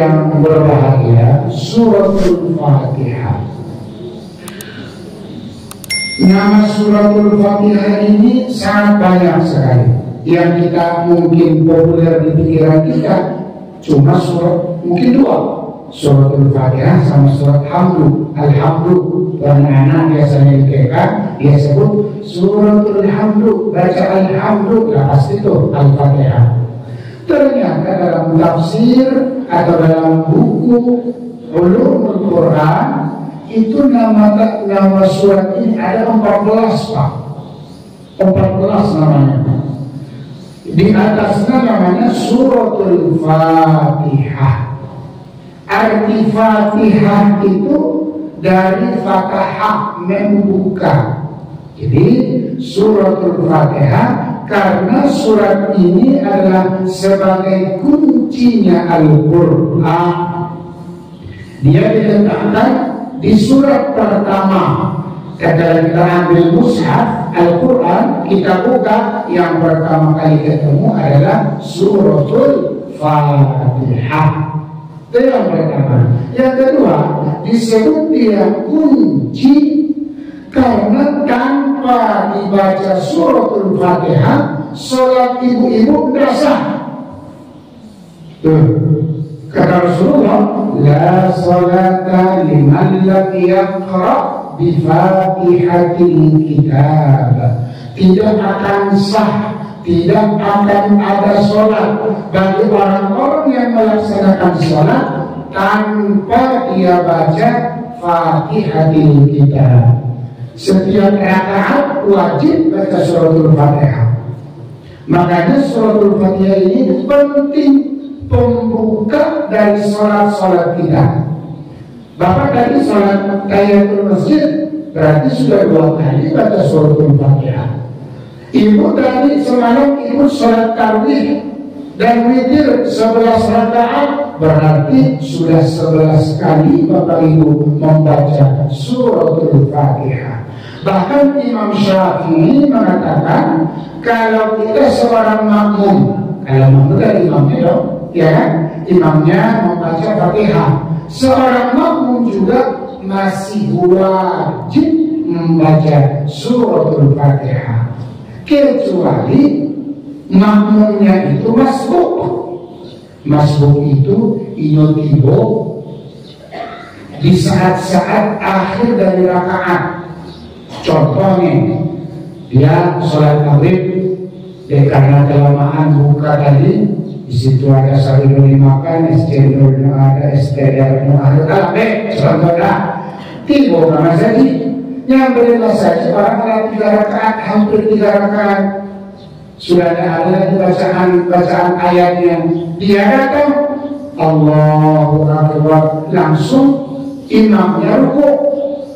yang berbahagia, Suratul Fatihah. Nama Suratul Fatihah ini sangat banyak sekali. Yang kita mungkin populer di pikiran kita cuma surat, mungkin dua, Suratul Fatihah sama surat Hamdu. Alhamdu, anak-anak biasanya di TK dia sebut Suratul Hamdu, baca Alhamdu, ya pasti itu Al-Fatihah. Ternyata dalam tafsir atau dalam buku Ulumul Quran itu nama surat ini ada 14, Pak. 14 namanya. Di atasnya namanya Suratul Fatihah. Arti Fatihah itu dari Fatahah, membuka. Jadi Suratul Fatihah karena surat ini adalah sebagai kuncinya Al-Quran. Dia diletakkan di surat pertama. Ketika kita ambil mushaf Al-Quran, kita buka, yang pertama kali ketemu adalah Suratul Fatihah. Itu yang pertama. Yang kedua, disebut dia kunci karena tanpa dibaca Suratul Fatihah, sholat ibu-ibu tidak sah. Kata Rasulullah, la salata liman lam yaqra bi Fatihatil Kitab. Tidak akan sah, tidak akan ada sholat bagi orang-orang yang melaksanakan sholat tanpa dia baca Fatihatil Kitab. Setiap rakaat wajib baca Suratul Fatihah. Makanya Suratul Fatihah ini penting, pembuka dari sholat-sholat kita. Bapak tadi sholat tahiyatul masjid berarti sudah 2 kali baca Suratul Fatihah. Ibu tadi semalam ikut sholat tarawih dan witir 11 rakaat berarti sudah 11 kali Bapak Ibu membaca Suratul Fatihah. Bahkan Imam Syafi'i mengatakan kalau kita seorang makmum, kalau makmum kan imamnya dong, ya kan? Imamnya membaca Fatihah, seorang makmum juga masih wajib membaca Suratul Fatihah, kecuali makmumnya itu masbuk. Masbuk itu inotibo di saat-saat akhir dari rakaat. Contohnya dia sholat maghrib, karena kelamaan buka tadi, di situ ada sayur dimakan, es cendol ada, es teh ada, contohnya tiba nama saja, yang berilah saja orang 3 rakaat, hampir 3 rakaat. Sudah ada bacaan ayatnya, dia datang Allahu Akbar, langsung imamnya rukuk.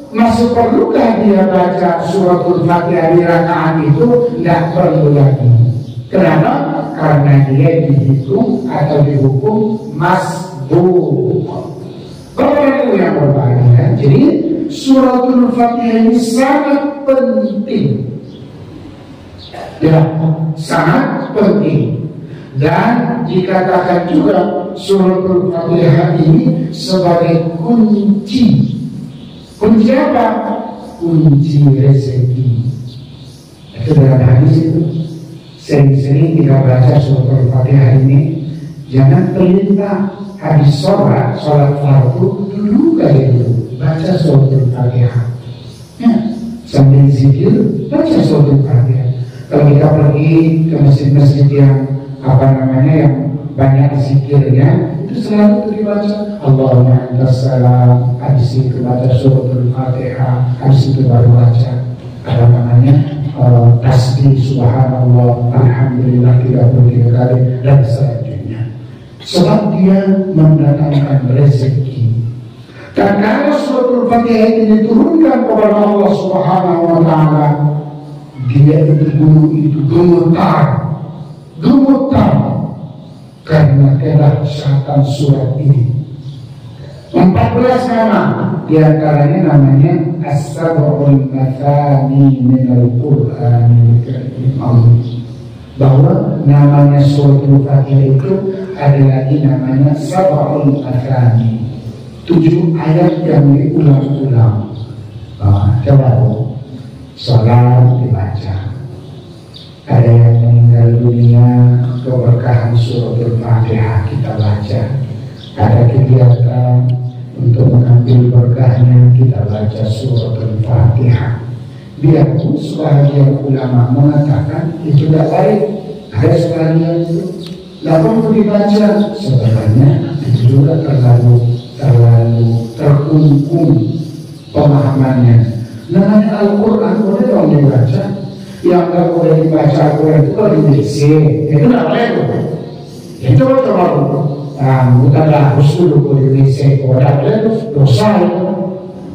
Masih perlukah dia baca Suratul Fatihah di rakaat itu? Tidak perlu lagi. Kenapa? Karena dia dihitung atau dihukum masbuk. Bapak Ibu yang berbahagia, jadi Suratul Fatihah ini sangat penting. Ya, sangat penting. Dan dikatakan juga Suratul Fatihah ini sebagai kunci. Kunci apa? Kunci rezeki. Itu dalam hadis itu. Sering-sering kita baca Suratul Fatihah ini. Jangan terlintas habis sholat fardu dulu kali itu baca Suratul Fatihah. Ya, sambil zikir baca Suratul Fatihah. Kalau kita pergi ke masjid-masjid yang yang banyak zikirnya, itu selalu dibaca Allahumma antas salam, habis itu baca Suratul Fatihah, habis itu baru baca tasbih subhanallah, alhamdulillah 33 kali dan selanjutnya. Sebab dia mendatangkan rezeki. Dan kalau Suratul Fatihah ini diturunkan kepada Allah Subhanahu wa Ta'ala, dia itu gunung itu gemetar karena kedahsyatan surat ini. 14 nama, diantaranya namanya As-Sab'ul Mathani Minal Qur'anil Karim. Bahwa namanya Suratul Fatihah itu ada lagi namanya Sab'ul Mathani, 7 ayat yang diulang-ulang. Coba sholat dibaca. Ada yang meninggal dunia, keberkahan suratul Fatihah kita baca. Ada kegiatan untuk mengambil berkahnya, kita baca suratul Fatihah. Biarpun sebagian ulama mengatakan itu tidak baik, ada sebagian itu tidak perlu dibaca. Sebenarnya itu juga terlalu terkungkung pemahamannya. Namanya Al-Quran boleh dong dibaca. Yang tidak boleh dibaca Al-Quran itu kalau di WC, itu tidak boleh tuh. Itu coba bukanlah usul di WC, kalau tidak boleh dosa itu.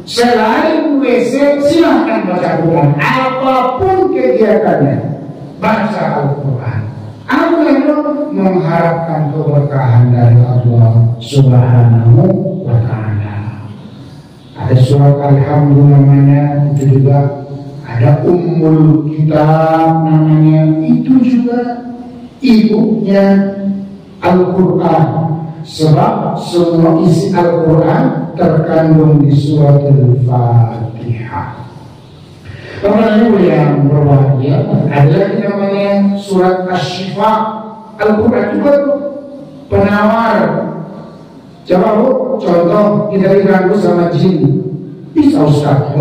Selain WC silahkan baca Al-Quran, apapun kegiatannya baca Al-Quran. Aku mengharapkan keberkahan dari Allah Subhanahu wa Ta'ala. Ada surat Alhamdulillah namanya, itu juga ada Ummul Kitab namanya, itu juga ibunya Al-Quran. Sebab semua isi Al-Quran terkandung di surat Al-Fatihah. Kemudian yang berbahagia ada lagi namanya surat Asy-Syifa. Al-Quran juga penawar. Coba bu, contoh kita diganggu sama jin, bisa Ustaz?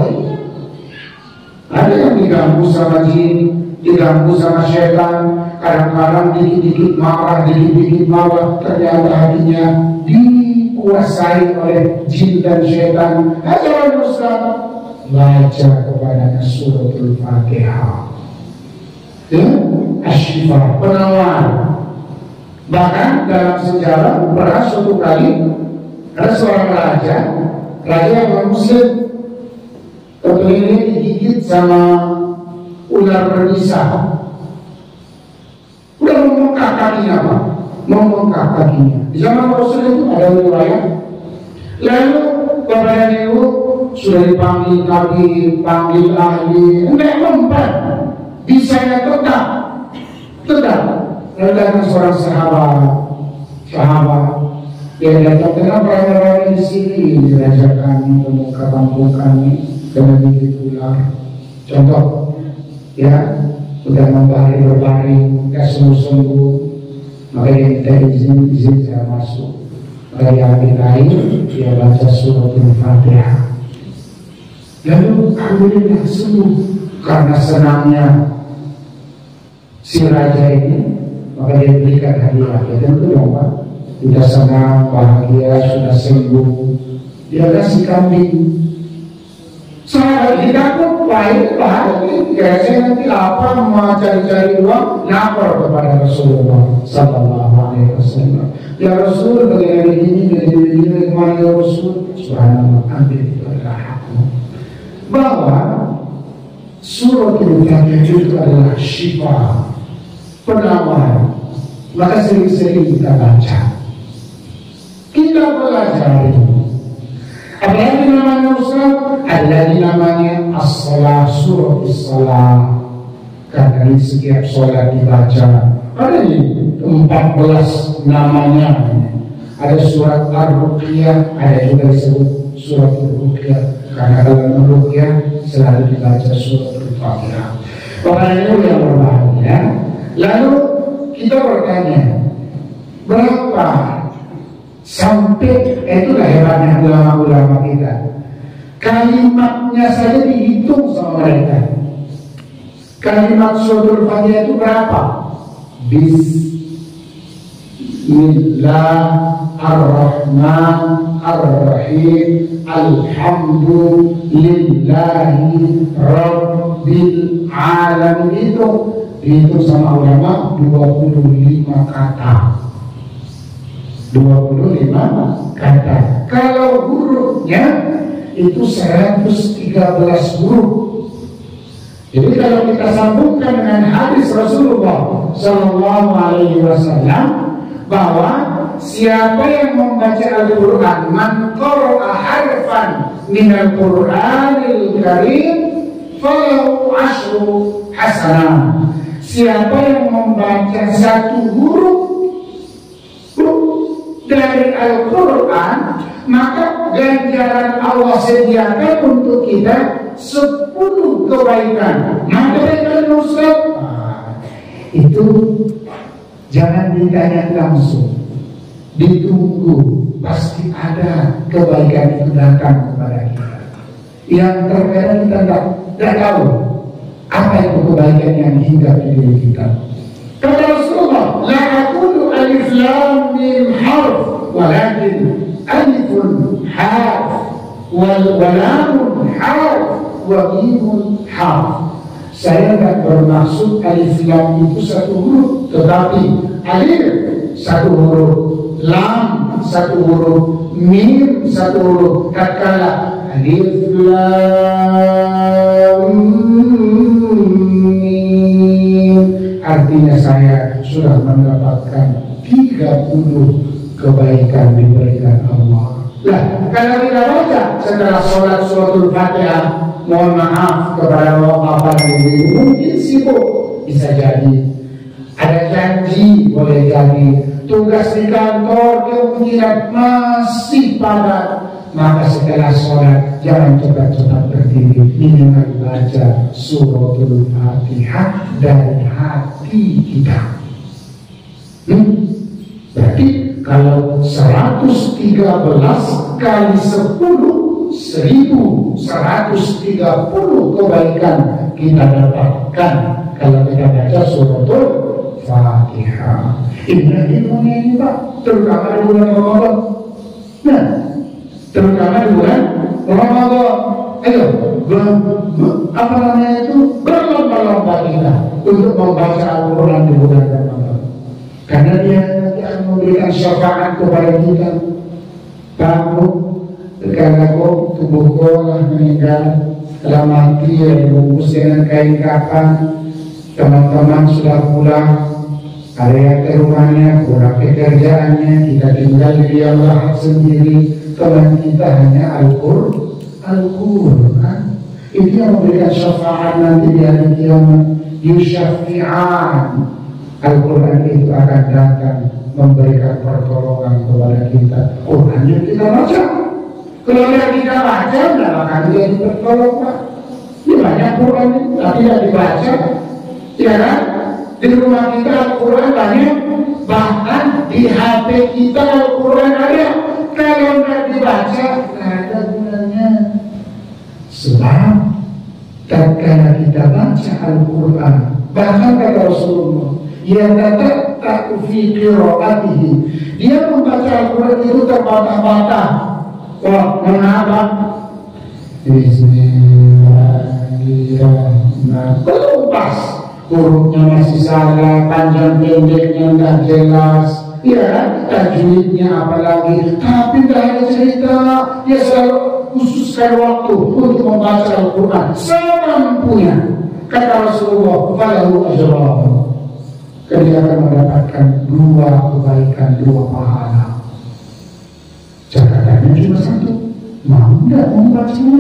Ada yang diganggu sama jin, diganggu sama setan, kadang-kadang dikit-dikit marah, ternyata hatinya dikuasai oleh jin dan setan. Ajaran Ustaz, baca kepadanya suratul Fatihah, Asy-Syifa, penawar. Bahkan dalam sejarah pernah suatu kali ada seorang raja yang muslim, ini digigit sama ular berbisa. Udah membengkak kakinya Pak, membengkak kakinya. Di zaman Rasul itu ada riwayat. Lalu kepada Nero sudah dipanggil kaki, panggil ahli, enggak mempan, bisanya tetap. Lalu datang seorang sahabat, dia datang, kenapa orang-orang di sini, di raja kami, pemuka kampung kami, kena gigit ular. Contoh, ya, udah berbaring, gak sembuh-sembuh, maka dia minta izin saya masuk. Maka dia ambil air, dia baca surat Al-Fatihah. Lalu alhamdulillah sembuh karena senangnya si raja ini. Maka dia berikan hadiah. Ya tentu dong Pak, sudah senang, bahagia, sudah sembuh, dia kasih kambing. Sahabat kita pun baik, kira-kira nanti apa mau cari-cari uang, lapor kepada Rasulullah Sallallahu Alaihi Wasallam. Ya Rasul, bagaimana begini, kemana ya Rasul? Subhanallah, ambil itu adalah hakmu. Bahwa surat Al-Fatihah itu adalah syifa, penawar. Maka sering-sering kita baca, kita pelajari. Ada lagi namanya Ustaz, ada lagi namanya as-salah, surat as-salah. Karena di setiap sholat dibaca. Ada ini 14 namanya. Ada surat Ar-Ruqyah, ada juga disebut surat Ar-Ruqyah. Karena dalam Ar-Ruqyah selalu dibaca surat Al-Fatihah. Orang itu yang berbahagia. Lalu kita bertanya, berapa sampai, itulah hebatnya ulama-ulama kita, kalimatnya saja dihitung sama mereka. Kalimat suratul Fatihah itu berapa? Bismillahirrahmanirrahim, alhamdulillahi rabbil alamin. Itu sama ulama 25 kata. 25 kata. Kalau hurufnya itu 113 huruf. Jadi kalau kita sambungkan dengan hadis Rasulullah Sallallahu Alaihi Wasallam bahwa siapa yang membaca Al-Quran, man qara'a harfan minal Qur'anil Karim falahu 10 hasanah. Siapa yang membaca satu huruf dari Al-Quran, maka ganjaran Allah sediakan untuk kita 10 kebaikan. Maka dengan Ustaz, itu jangan ditanya langsung, ditunggu, pasti ada kebaikan itu datang kepada kita. Yang terkadang kita tidak tahu apa itu kebaikan yang hinggap di diri kita. Kata Rasulullah, la aqulu alif lam mim harf, walakin alifun harf, wal lamun harf, wa mimun harf. Saya tidak bermaksud alif lam itu satu huruf, tetapi alif satu huruf, lam satu huruf, mim satu huruf. Tatkala alif lam mim, artinya saya sudah mendapatkan 30 kebaikan diberikan Allah. Lah, kalau kita baca setelah sholat suratul Fatihah, mohon maaf kepada bapak ibu, mungkin sibuk, bisa jadi ada janji, boleh jadi tugas di kantor kemungkinan masih padat. Maka setelah sholat jangan cepat-cepat berdiri, minimal baca suratul Fatihah dari hati kita. Berarti kalau 113 kali 10, 1130 kebaikan kita dapatkan kalau kita baca suratul Fatihah. Ilmunya ini Pak, terutama di bulan Ramadan. Nah, terutama di bulan Ramadan. Ayo, apa namanya itu, berlomba-lomba kita untuk membaca Al-Quran di bulan Ramadan. Karena dia akan memberikan syafaat kepada kita. Tahu, karena tubuhku telah meninggal, telah mati, dibungkus dengan kain kafan. Teman-teman sudah pulang, area ke rumahnya, pulang ke kerjaannya, kita tinggal di diam lahat sendiri. Teman kita hanya Al-Quran. Itu yang memberikan syafaat nanti di hari kiamat. Yusyafi'an. Al-Quran itu akan datang memberikan pertolongan kepada kita. Quran yang kita baca. Kalau yang kita baca, tidak akan jadi pertolongan. Ini banyak Quran tapi tidak dibaca. Ya kan? Di rumah kita Al-Quran banyak. Bahkan di HP kita Al-Quran ada. Kalau tidak dibaca, tidak ada gunanya. Sebab tatkala kita baca Al-Quran, bahkan kata Rasulullah, ya tak fi qiraatihi, dia membaca Al-Quran itu terbata-bata. Wah, mengapa? Bismillahirrahmanirrahim. Belum pas, hurufnya masih salah, panjang pendeknya tidak jelas. Ya, tajwidnya apalagi. Tapi tidak ada cerita. Dia selalu khususkan waktu untuk membaca Al-Quran semampunya. Kata Rasulullah, falahu ajran. Dia akan mendapatkan 2 kebaikan, 2 pahala. Catatannya cuma 1. Mau tidak membacanya?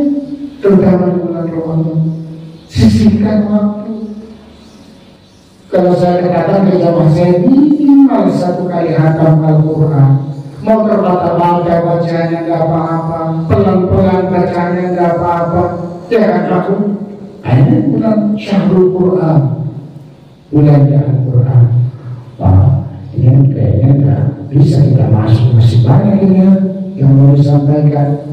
Terutama di bulan Ramadan. Sisihkan waktu. Kalau saya katakan ke jamaah saya, minimal 1 kali hatam Al-Quran. Mau terbata-bata bacanya nggak apa-apa, pelan-pelan bacanya nggak apa-apa. Jangan takut. Ini bulan Syahrul Quran, bulan Al-Quran. Wah, ini kayaknya nggak bisa kita masuk, masih banyak ini yang mau disampaikan.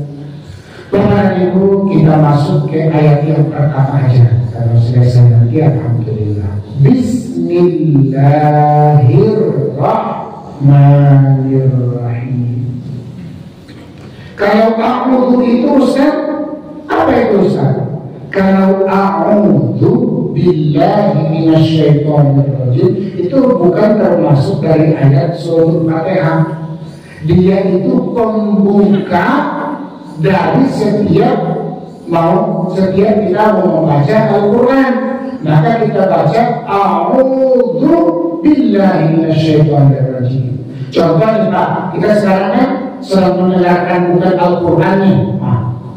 Bapak Ibu, kita masuk ke ayat yang pertama aja. Kalau selesai nanti alhamdulillah. Bismillahirrahmanirrahim. Kalau a'udhu itu Ustaz, apa itu Ustaz? Kalau a'udhu billahi minasyaitonirrajim, itu bukan termasuk dari ayat surah Fatihah. Dia itu pembuka dari setiap kita mau membaca Al-Quran. Maka kita baca a'udzu billahi minasyaitonirrajim. Contoh nih Pak, kita sekarang kan sedang mendengarkan bukan Al-Quran nih.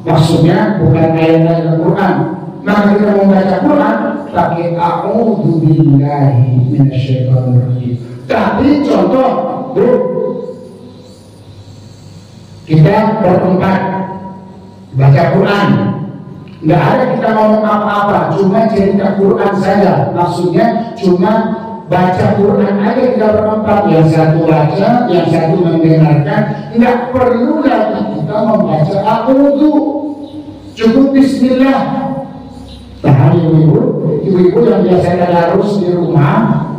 Maksudnya bukan ayat Al-Quran. Maka kita membaca Quran pakai a'udzu billahi minasyaitonirrajim. Tapi contoh, Bu, kita bertempat baca Quran. Nggak ada kita ngomong apa-apa, cuma cerita Quran saja. Maksudnya cuma baca Quran aja kita bertempat. Yang satu baca, yang satu mendengarkan. Nggak perlu lagi kita membaca a'udzu. Cukup bismillah. Tahan ibu-ibu yang biasa harus di rumah,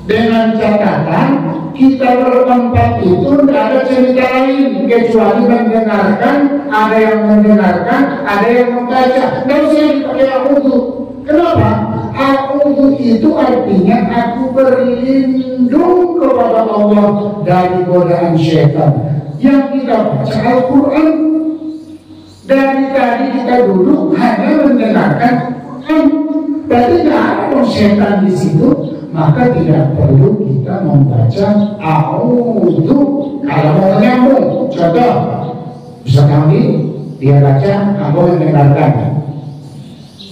dengan catatan kita bertempat itu tidak ada cerita lain kecuali mendengarkan, ada yang mendengarkan, ada yang membaca. Tidak usah dipakai a'udzu. Kenapa? A'udzu itu artinya aku berlindung kepada Allah dari godaan syaitan. Yang kita baca Al-Quran. Dari tadi kita duduk hanya mendengarkan Quran. Berarti tidak ada syaitan di situ. Maka tidak perlu kita membaca a'udzu. Kalau mau nyambung, contoh bisa kami dia baca, kamu mendengarkan.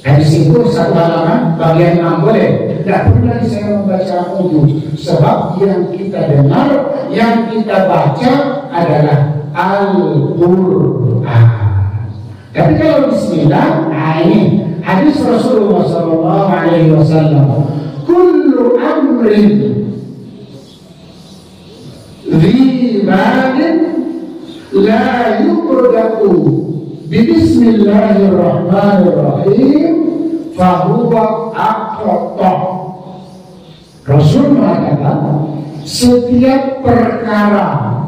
Hadis itu satu halaman bagian 6 boleh. Tidak perlu lagi saya membaca a'udzu, sebab yang kita dengar, yang kita baca adalah Al-Quran. Tapi kalau bismillah, nah ini hadis Rasulullah SAW. Kullu amrin dhi balin la yubda'u bismillahirrahmanirrahim fahuwa aqta'. Rasul mengatakan setiap perkara,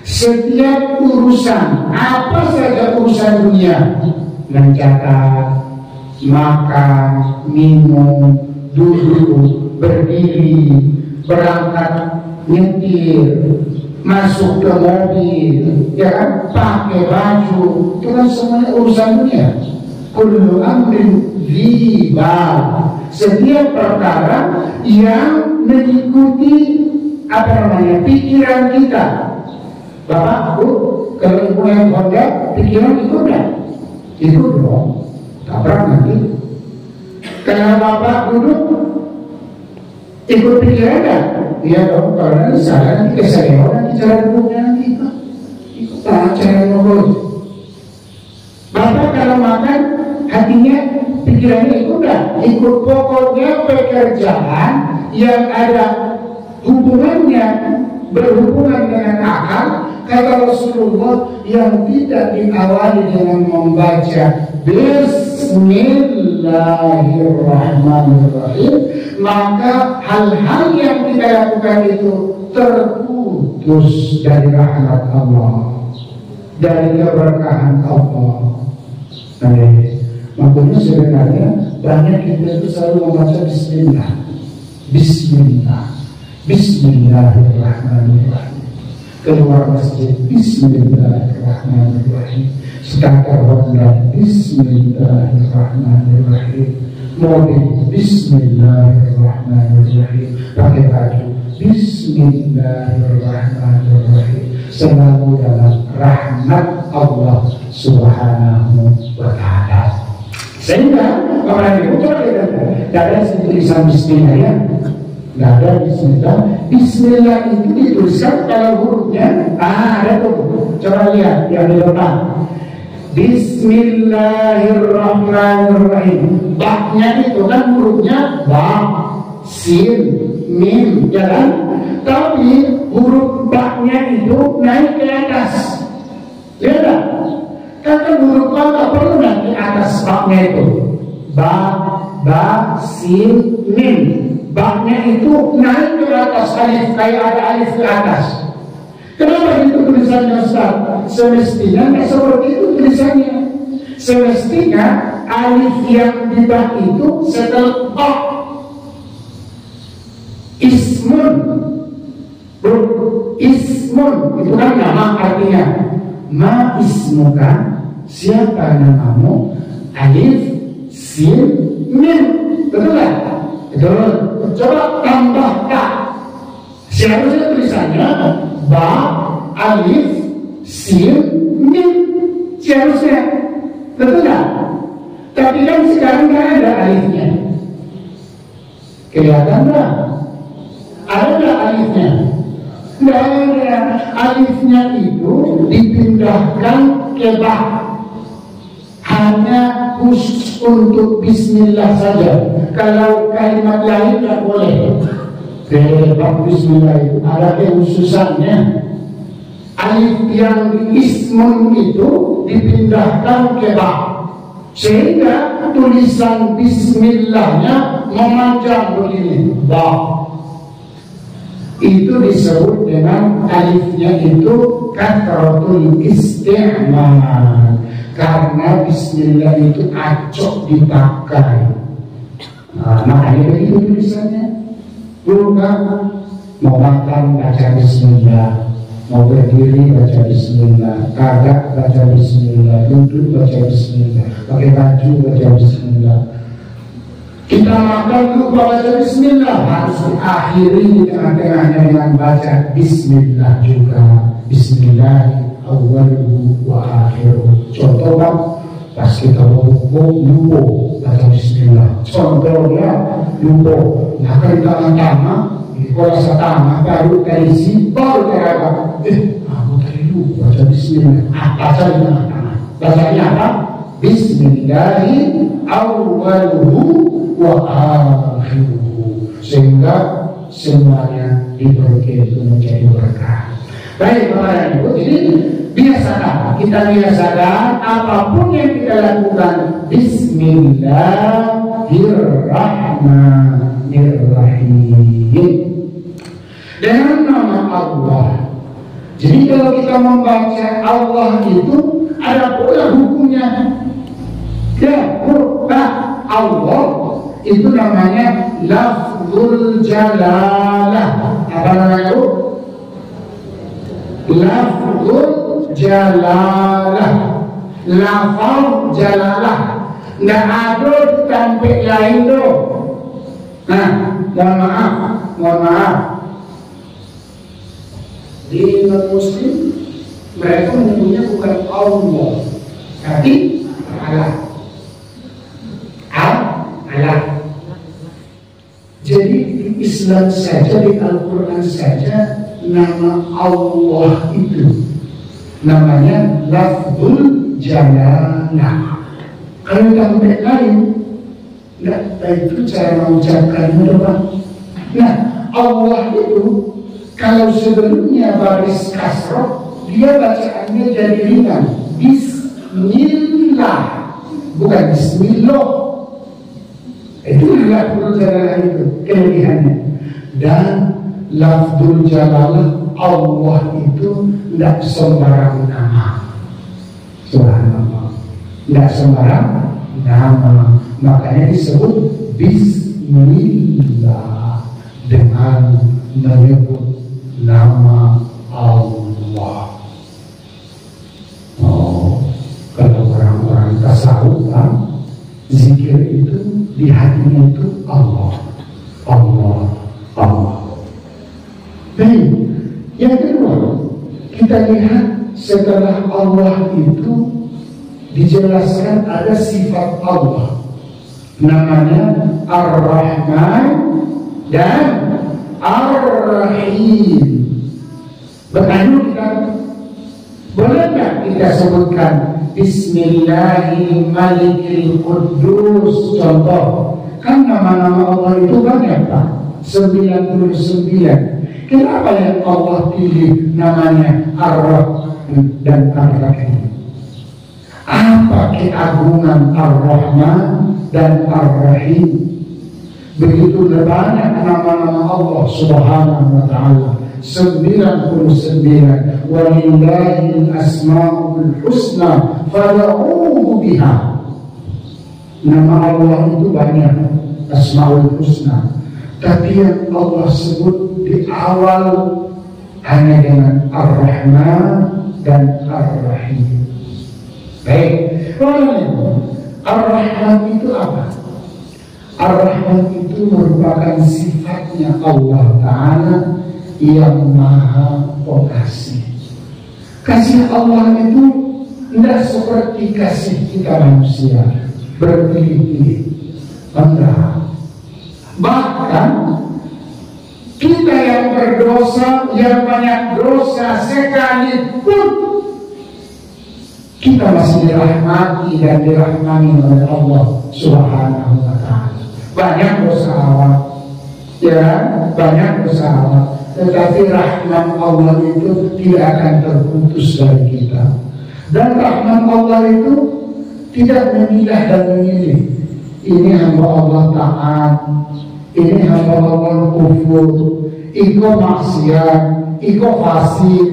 setiap urusan, apa saja urusan dunia, mencatat, makan, minum, duduk, berdiri, berangkat, nyetir, masuk ke mobil, ya kan, pakai baju, itu kan semuanya urusan dunia. Kullu amrin dzibal, setiap perkara yang mengikuti apa namanya pikiran kita. Bapak, Bu, kalau ibu yang Honda, pikiran ikut nggak? Ikut dong, tabrak nanti. Kalau bapak duduk ikut pikiran kan? Iya dong, karena salah nanti kesalahan nanti cara duduknya nanti ikut cara ngobrol. Bapak kalau makan hatinya pikirannya ikut kan? Ikut. Pokoknya pekerjaan yang ada hubungannya berhubungan dengan akal, kata Rasulullah, yang tidak diawali dengan membaca Bismillahirrahmanirrahim, maka hal-hal yang kita lakukan itu terputus dari rahmat Allah, dari keberkahan Allah. Makanya sebenarnya banyak kita itu selalu membaca Bismillah, Bismillah, Bismillahirrahmanirrahim. Keluar masjid, Bismillahirrahmanirrahim. Sekarang Honda, Bismillahirrahmanirrahim. Mobil, Bismillahirrahmanirrahim. Pakai baju, Bismillahirrahmanirrahim. Selalu dalam rahmat Allah Subhanahu wa Ta'ala. Sehingga orang itu tidak ada tulisan Bismillah ya. Nggak ada Bismillah. Bismillah itu dituliskan kalau hurufnya ada tuh. Coba lihat yang di depan. Bismillahirrahmanirrahim. Ba-nya itu kan hurufnya ba, sin, mim, ya kan? Tapi huruf ba-nya itu naik ke atas. Lihat tak? Kan huruf ba nggak perlu naik ke atas ba-nya itu. Ba, sin, mim. Ba-nya itu naik ke atas, alif, kayak ada alif ke atas. Kenapa itu tulisannya Ustaz? Semestinya nggak seperti itu tulisannya. Semestinya alif yang di ba itu setelah ba. Ismun, ismun itu kan nama artinya. Ma ismuka, siapa namamu? Alif, sin, mim, betul nggak? Betul. Coba tambah ka. Seharusnya tulisannya ba, alif, sin, mim. Seharusnya, betul nggak? Tapi kan sekarang nggak ada alifnya. Kelihatan nggak? Ada nggak alifnya? Tidak ada. Alifnya itu dipindahkan ke ba. Hanya khusus untuk bismillah saja. Kalau kalimat lain tidak boleh. Bab bismillah itu ada kekhususannya. Alif yang di ismun itu dipindahkan ke ba, sehingga tulisan bismillahnya memanjang begini, ba. Itu disebut dengan alifnya itu kathratul isti'mal, karena bismillah itu acok dipakai. Makanya begitu tulisannya. Bukan mau makan baca bismillah, mau berdiri baca bismillah, kagak baca bismillah, duduk baca bismillah, pakai baju baca bismillah. Kita makan lupa baca bismillah, harus diakhiri di tengah-tengahnya dengan baca bismillah juga. Bismillah awwaluhu wa akhiruhu. Contoh kan, pas kita rukuk lupa baca bismillah. Contohnya lupa, maka di tangan-tangan kalau setengah baru terisi, baru terangkat. Aku tadi lupa baca bismillah. Baca di tengah-tengah. Bacanya apa? Bismillahi awwaluhu wa akhiruhu. Sehingga semuanya diberkahi itu menjadi berkah. Baik Bapak Ibu, jadi biasakan, kita biasakan apapun yang kita lakukan Bismillahirrahmanirrahim dengan nama Allah. Jadi kalau kita membaca Allah itu ada pula hukumnya. Ya, Allah itu namanya lafzul jalalah. Apa namanya itu? Lafzul jalalah, lafaz jalalah. Nggak ada tampil lain tuh. Nah, mohon maaf. Di non-muslim mereka menyebutnya bukan Allah, tapi Allah. Allah. Jadi di Islam saja, di Al-Quran saja, nama Allah itu namanya lafzul jalalah. Kalau tampil lain, nggak, itu cara mengucapkannya doang. Nah, Allah itu kalau sebelumnya baris kasroh, dia bacaannya jadi ringan. Bismillah, bukan Bismillah. Itu lafzul jalalah itu kelebihannya. Dan lafzul jalalah Allah itu tidak sembarang nama. Subhanallah, tidak sembarang nama. Makanya disebut Bismillah, dengan menyebut nama Allah. Oh, kalau orang-orang tasawuf kan, zikir itu di hatinya itu Allah, Allah, Allah. Baik, yang kedua, kita lihat setelah Allah itu dijelaskan ada sifat Allah, namanya Ar-Rahman dan Ar-Rahim. Bertanya kita, boleh nggak kita sebutkan Bismillahirrahmanirrahim? Contoh, kan nama-nama Allah itu banyak Pak, 99. Kenapa yang Allah pilih namanya Ar-Rahman dan Ar-Rahim? Apa keagungan Ar-Rahman dan Ar-Rahim? Begitu banyak nama-nama Allah Subhanahu wa ta'ala, 99. Walillahil asma'ul husna fad'uuhu biha. Nama Allah itu banyak, Asma'ul Husna. Tapi yang Allah sebut di awal hanya dengan Ar-Rahman dan Ar-Rahim. Baik, Ar-Rahman itu apa? Ar-Rahman itu merupakan sifatnya Allah Ta'ala yang maha pengasih. Kasih Allah itu tidak seperti kasih kita manusia, berpilih-pilih. Enggak. Bahkan Kita yang berdosa, yang banyak dosa sekalipun, kita masih dirahmati dan dirahmani oleh Allah Subhanahu wa Ta'ala. Banyak dosa awal, ya, banyak dosa awal, tetapi rahmat Allah itu tidak akan terputus dari kita. Dan rahmat Allah itu tidak memilah dan memilih. Ini hamba Allah taat, ini hamba Allah kufur, iko maksiat, iko fasik.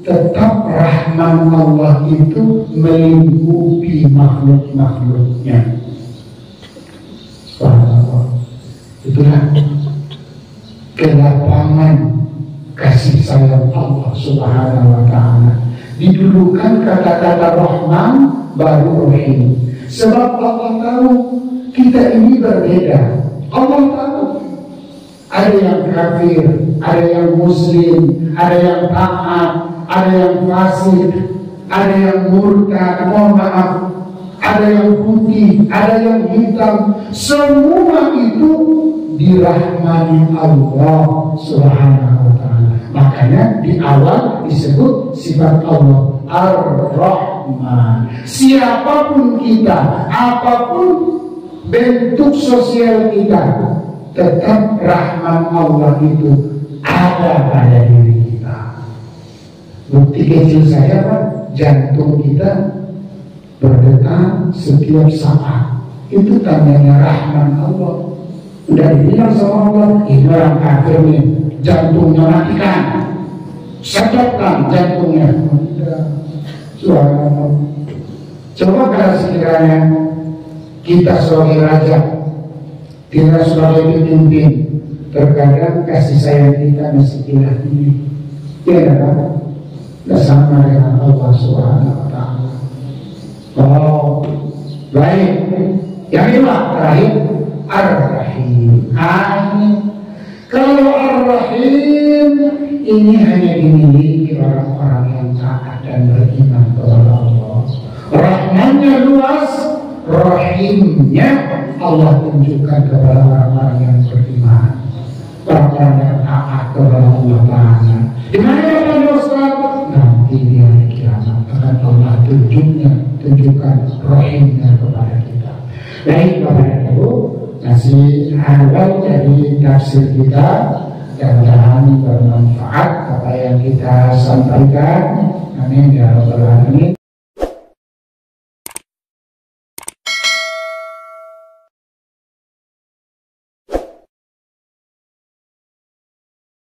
Tetap rahmat Allah itu melingkupi makhluk-makhluknya. Subhanallah. Itulah kelapangan kasih sayang Allah Subhanahu wa Ta'ala. Didulukan kata-kata Rahman baru Rahim. Sebab Allah tahu kita ini berbeda. Allah tahu ada yang kafir, ada yang muslim, ada yang taat, ada yang fasik, ada yang murtad, mohon maaf, ada yang putih, ada yang hitam. Semua itu dirahmani Allah Subhanahu wa Ta'ala. Makanya di awal disebut sifat Allah Ar-Rahman. Siapapun kita, apapun bentuk sosial kita, tetap rahman Allah itu ada pada diri kita. Bukti kecil saja Pak, jantung kita berdetak setiap saat. Itu tandanya rahman Allah. Udah dibilang sama Allah, ini orang kafir nih, jantungnya matikan, sedotkan jantungnya. Subhanallah. Coba kalau sekiranya kita sebagai raja, kita sebagai pemimpin, terkadang kasih sayang kita masih hilang ini. Ya kan? Tidak sama dengan Allah Subhanahu wa Ta'ala. Oh, baik. Yang kedua terakhir, Ar-Rahim. Kalau Ar-Rahim ini hanya dimiliki orang-orang yang taat dan beriman kepada Allah. Rahmannya luas, Rahimnya Allah tunjukkan kepada orang-orang yang beriman, orang-orang yang taat kepada Allah Ta'ala. Di mana yang Ustaz? Nanti di hari kiamat akan Allah tunjukkan Rahimnya kepada kita. Baik Bapak dan Ibu, masih awal dari tafsir kita, mudah-mudahan bermanfaat apa yang kita sampaikan. Amin ya rabbal alamin.